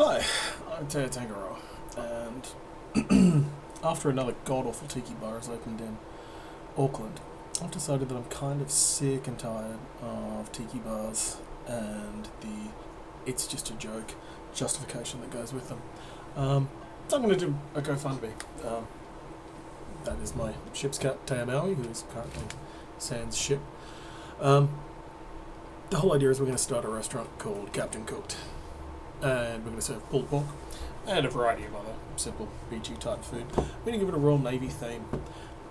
Hi, I'm Teo Tangaro, and after another god-awful tiki bar has opened in Auckland, I've decided that I'm kind of sick and tired of tiki bars and the "it's just a joke" justification that goes with them. So I'm going to do a GoFundMe. That is my ship's cat, Teo Maui, who is currently sans ship. The whole idea is we're going to start a restaurant called Captain Cooked. And we're going to serve pulled pork and a variety of other simple beachy type food. We're going to give it a Royal Navy theme,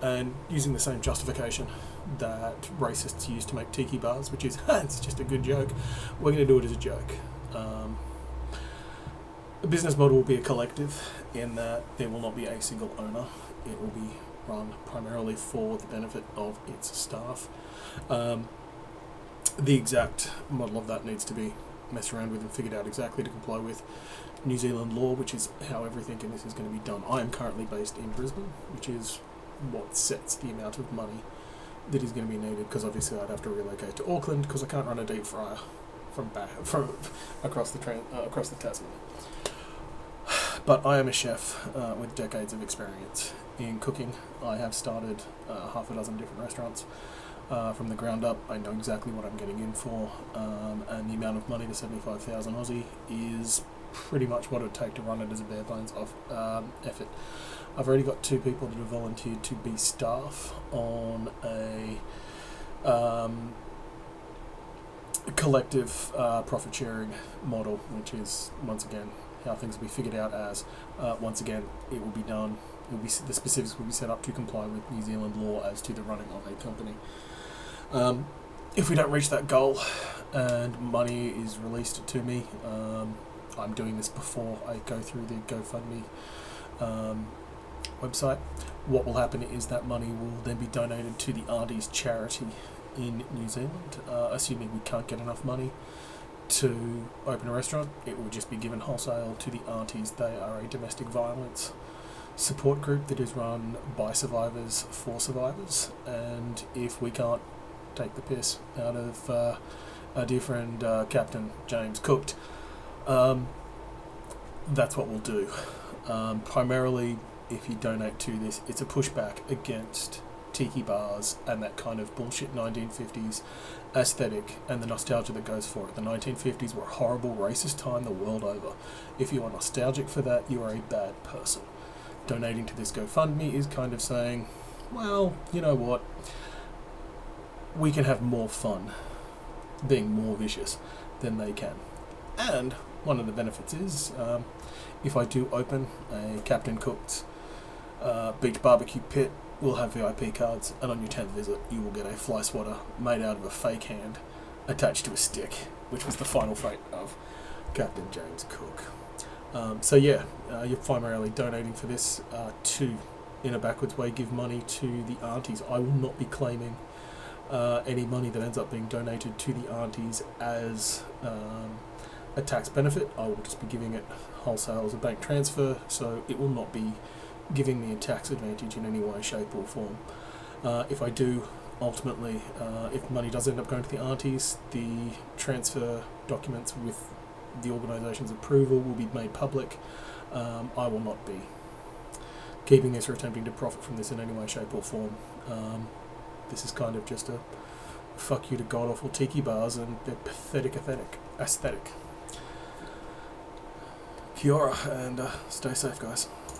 and using the same justification that racists use to make tiki bars, which is it's just a good joke, we're going to do it as a joke. The business model will be a collective in that there will not be a single owner. It will be run primarily for the benefit of its staff. The exact model of that needs to be messed around with and figured out exactly to comply with New Zealand law, which is how everything in this is going to be done. I am currently based in Brisbane, which is what sets the amount of money that is going to be needed, because obviously I'd have to relocate to Auckland because I can't run a deep fryer from across the Tasman. But I am a chef with decades of experience in cooking. I have started half a dozen different restaurants. From the ground up. I know exactly what I'm getting in for, and the amount of money, the 75,000 Aussie, is pretty much what it would take to run it as a bare bones effort. I've already got 2 people that have volunteered to be staff on a collective profit sharing model, which is once again how things will be figured out as. Once again, it will be done. The specifics will be set up to comply with New Zealand law as to the running of a company. If we don't reach that goal and money is released to me, I'm doing this before I go through the GoFundMe website. What will happen is that money will then be donated to the Aunties charity in New Zealand. Assuming we can't get enough money to open a restaurant, it will just be given wholesale to the Aunties. They are a domestic violence support group that is run by survivors for survivors, and if we can't take the piss out of our dear friend Captain James Cooked, that's what we'll do. Primarily, if you donate to this, it's a pushback against tiki bars and that kind of bullshit 1950s aesthetic and the nostalgia that goes for it. The 1950s were a horrible racist time the world over. If you are nostalgic for that, you are a bad person. Donating to this GoFundMe is kind of saying, well, you know what, we can have more fun being more vicious than they can. And one of the benefits is, if I do open a Captain Cooked beach barbecue pit, we'll have VIP cards, and on your 10th visit you will get a fly swatter made out of a fake hand attached to a stick, which was the final fate of Captain James Cook. You're primarily donating for this to, in a backwards way, give money to the Aunties. I will not be claiming any money that ends up being donated to the Aunties as a tax benefit. I will just be giving it wholesale as a bank transfer, so it will not be giving me a tax advantage in any way, shape or form. If I do, ultimately, if money does end up going to the Aunties, the transfer documents with the organisation's approval will be made public. I will not be keeping this or attempting to profit from this in any way, shape or form. This is kind of just a fuck you to god-awful tiki bars and their pathetic aesthetic. Kia ora, and stay safe, guys.